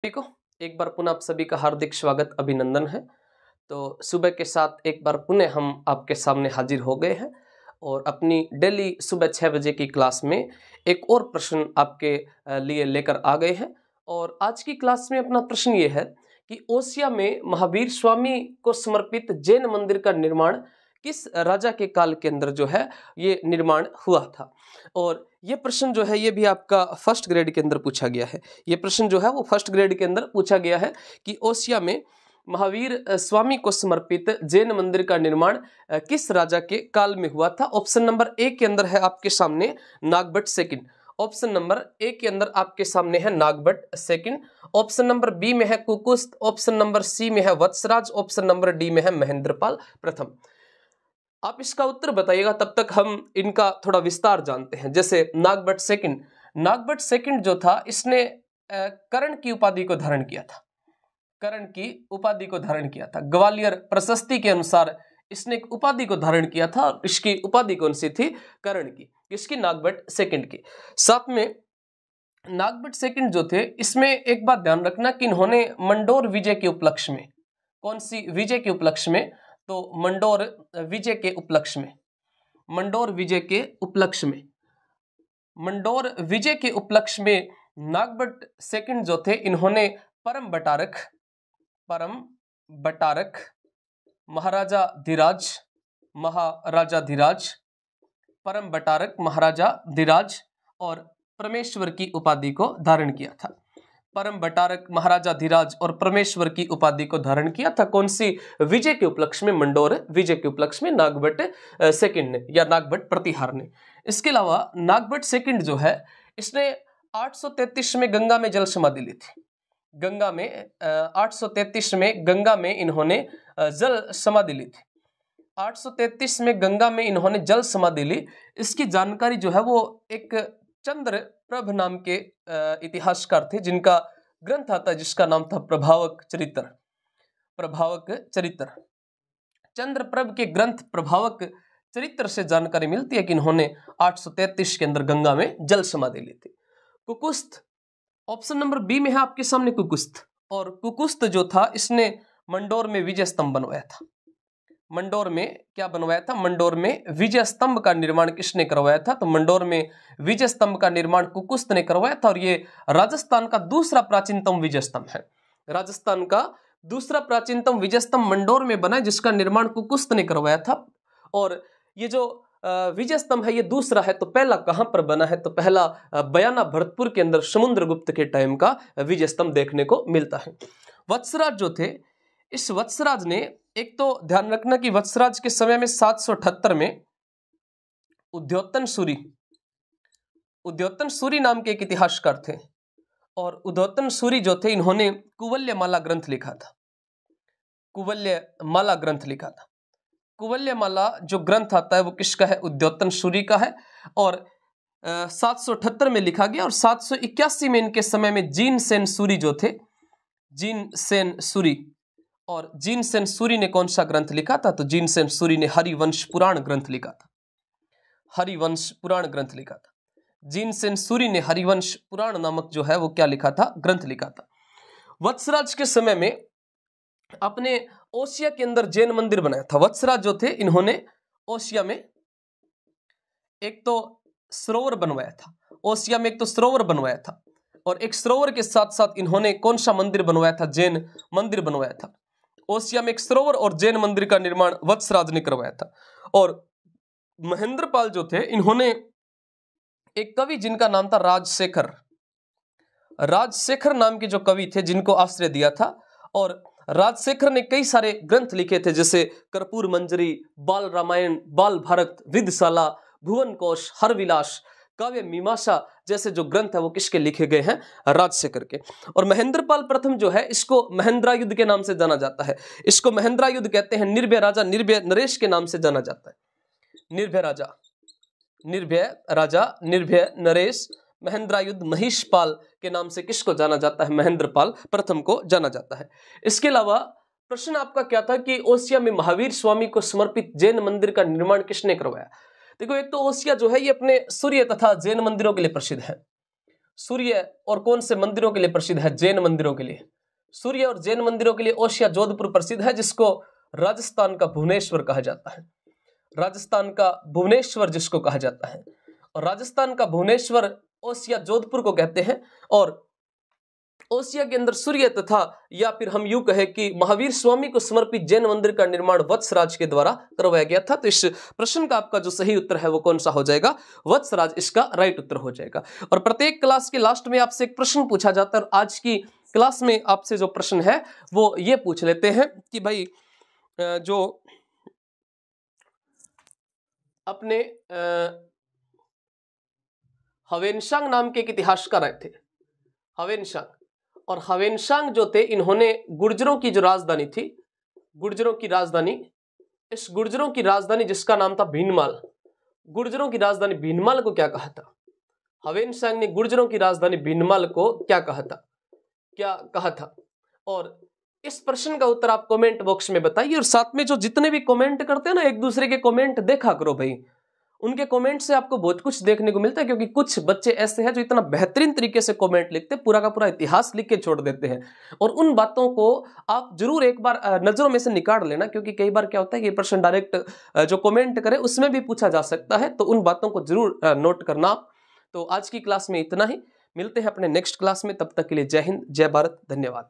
सभी को एक बार पुनः आप सभी का हार्दिक स्वागत अभिनंदन है। तो सुबह के साथ एक बार पुनः हम आपके सामने हाजिर हो गए हैं और अपनी डेली सुबह 6 बजे की क्लास में एक और प्रश्न आपके लिए लेकर आ गए हैं। और आज की क्लास में अपना प्रश्न ये है कि ओसिया में महावीर स्वामी को समर्पित जैन मंदिर का निर्माण किस राजा के काल के अंदर जो है ये निर्माण हुआ था। और ये प्रश्न जो है ये भी आपका फर्स्ट ग्रेड के अंदर पूछा गया है। ये प्रश्न जो है वो फर्स्ट ग्रेड के अंदर पूछा गया है कि ओसिया में महावीर स्वामी को समर्पित जैन मंदिर का निर्माण किस राजा के काल में हुआ था। ऑप्शन नंबर ए के अंदर है आपके सामने Nagabhata second. Option number A के अंदर आपके सामने है Nagabhata second. Option number B में है कुकुस्त। ऑप्शन नंबर सी में है वत्सराज। ऑप्शन नंबर डी में है महेंद्रपाल प्रथम। आप इसका उत्तर बताइएगा, तब तक हम इनका थोड़ा विस्तार जानते हैं। जैसे नागभट्ट सेकंड जो था इसने कर्ण की उपाधि को धारण किया था। कर्ण की उपाधि को धारण किया था। ग्वालियर प्रशस्ति के अनुसार इसने एक उपाधि को धारण किया था और इसकी उपाधि कौन सी थी? कर्ण की। इसकी नागभट्ट सेकंड की। साथ में नागभट्ट सेकंड जो थे इसमें एक बात ध्यान रखना कि इन्होंने मंडोर विजय के उपलक्ष्य में, कौन सी विजय के उपलक्ष्य में? तो मंडोर विजय के उपलक्ष्य में, मंडोर विजय के उपलक्ष्य में, मंडोर विजय के उपलक्ष्य में नागभट्ट सेकंड जो थे इन्होंने परम बटारक महाराजा धीराज, परम बटारक महाराजा धीराज और परमेश्वर की उपाधि को धारण किया था। परम बटारक महाराजा धीराज और परमेश्वर की उपाधि को धारण किया था। कौन सी विजय के उपलक्ष्य में? मंडोर विजय के उपलक्ष्य में नागभट्ट सेकंड ने या नागभट्ट प्रतिहार ने। इसके अलावा नागभट्ट सेकंड जो है इसने 833 में गंगा में जल समाधि ली थी। गंगा में 833 में गंगा में इन्होंने जल समाधि ली थी। 833 में गंगा में इन्होंने जल समाधि ली। इसकी जानकारी जो है वो एक चंद्रप्रभ नाम के इतिहासकार थे जिनका ग्रंथ आता है जिसका नाम था प्रभावक चरित्र। चंद्रप्रभ के ग्रंथ प्रभावक चरित्र से जानकारी मिलती है कि इन्होंने 833 के अंदर गंगा में जल समाधि ली थी। कुकुस्त, ऑप्शन नंबर बी में है आपके सामने कुकुस्त। और कुकुस्त जो था इसने मंडोर में विजय स्तंभ बनवाया था। मंडोर में क्या बनवाया था? मंडोर में विजय स्तंभ का निर्माण किसने करवाया था? तो मंडोर में विजय स्तंभ का निर्माण कुकुस्त ने करवाया था। और ये राजस्थान का दूसरा प्राचीनतम विजय स्तंभ है। राजस्थान का दूसरा प्राचीनतम विजय स्तंभ मंडोर में बना जिसका निर्माण कुकुस्त ने करवाया था। और ये जो विजय स्तंभ है ये दूसरा है। तो पहला कहां पर बना है? तो पहला बयाना भरतपुर के अंदर समुद्रगुप्त के टाइम का विजय स्तंभ देखने को मिलता है। वत्सराज जो थे इस वत्सराज ने, एक तो ध्यान रखना कि वत्सराज के समय में 778 में उद्योतन सूरी नाम के एक इतिहासकार थे। और उद्योतन सूरी जो थे इन्होंने कुवल्यमाला ग्रंथ लिखा था। कुवल्यमाला जो ग्रंथ आता है वो किसका है? उद्योतन सूरी का है। और 778 में लिखा गया। और 781 में इनके समय में जीन सेन सूरी ने कौन सा ग्रंथ लिखा था? तो जीन सेन सूरी ने हरिवंश पुराण ग्रंथ लिखा था। जीन सेन सूरी ने हरिवंश पुराण नामक जो है वो क्या लिखा था? ग्रंथ लिखा था। वत्सराज के समय में अपने ओसिया के अंदर जैन मंदिर बनाया था। वत्सराज जो थे इन्होंने ओसिया में एक तो सरोवर बनवाया था। ओसिया में एक तो सरोवर बनवाया था और एक सरोवर के साथ साथ इन्होंने कौन सा मंदिर बनवाया था? जैन मंदिर बनवाया था। ओसिया में एक सरोवर और जैन मंदिर का निर्माण वत्सराज ने करवाया था। और महेंद्रपाल जो थे इन्होंने एक कवि जिनका नाम था राजशेखर नाम के जो कवि थे जिनको आश्रय दिया था। और राजशेखर ने कई सारे ग्रंथ लिखे थे जैसे कर्पूर मंजरी, बाल रामायण, बाल भारत, विदशाला, भुवन कोश, हरविलास, काव्य मीमांसा जैसे जो ग्रंथ है वो किसके लिखे गए हैं? राजशेखर के। और महेंद्रपाल प्रथम जो है इसको महेंद्रायुध के नाम से जाना जाता है। इसको महेंद्रायुध कहते हैं। निर्भय राजा, निर्भय नरेश के नाम से जाना जाता है। निर्भय नरेश, महेंद्रायुध महिषपाल के नाम से किसको जाना जाता है? महेंद्रपाल प्रथम को जाना जाता है। इसके अलावा प्रश्न आपका क्या था कि ओसिया में महावीर स्वामी को समर्पित जैन मंदिर का निर्माण किसने करवाया? देखो, एक तो ओसिया जो है ये अपने सूर्य तथा जैन मंदिरों के लिए प्रसिद्ध है। सूर्य और कौन से मंदिरों के लिए प्रसिद्ध है? जैन मंदिरों के लिए। सूर्य और जैन मंदिरों के लिए ओसिया जोधपुर प्रसिद्ध है, जिसको राजस्थान का भुवनेश्वर कहा जाता है। राजस्थान का भुवनेश्वर जिसको कहा जाता है, और राजस्थान का भुवनेश्वर ओसिया जोधपुर को कहते हैं। और ओसिया के अंदर सूर्य तथा या फिर हम यूं कहें कि महावीर स्वामी को समर्पित जैन मंदिर का निर्माण वत्सराज के द्वारा करवाया गया था। तो इस प्रश्न का आपका जो सही उत्तर है वो कौन सा हो जाएगा? वत्सराज इसका राइट उत्तर हो जाएगा। और प्रत्येक क्लास के लास्ट में आपसे एक प्रश्न पूछा जाता है, और आज की क्लास में आपसे जो प्रश्न है वो ये पूछ लेते हैं कि भाई जो अपने हवेनशांग नाम के एक इतिहासकार आए थे, हवेनशांग। और हवेनशांग जो थे, इन्होंने गुर्जरों की जो राजधानी थी, गुर्जरों की राजधानी, इस गुर्जरों की राजधानी जिसका नाम था भीनमाल, गुर्जरों की राजधानी भीनमाल को क्या कहा था? हवेनशांग ने गुर्जरों की राजधानी भीनमाल को क्या कहा था? क्या कहा था? और इस प्रश्न का उत्तर आप कमेंट बॉक्स में बताइए। और साथ में जो जितने भी कमेंट करते हैं ना, एक दूसरे के कमेंट देखा करो भाई, उनके कमेंट से आपको बहुत कुछ देखने को मिलता है। क्योंकि कुछ बच्चे ऐसे हैं जो इतना बेहतरीन तरीके से कमेंट लिखते हैं, पूरा का पूरा इतिहास लिख के छोड़ देते हैं। और उन बातों को आप जरूर एक बार नजरों में से निकाल लेना, क्योंकि कई बार क्या होता है कि ये प्रश्न डायरेक्ट जो कमेंट करे उसमें भी पूछा जा सकता है। तो उन बातों को जरूर नोट करना। तो आज की क्लास में इतना ही, मिलते हैं अपने नेक्स्ट क्लास में। तब तक के लिए जय हिंद, जय भारत, धन्यवाद।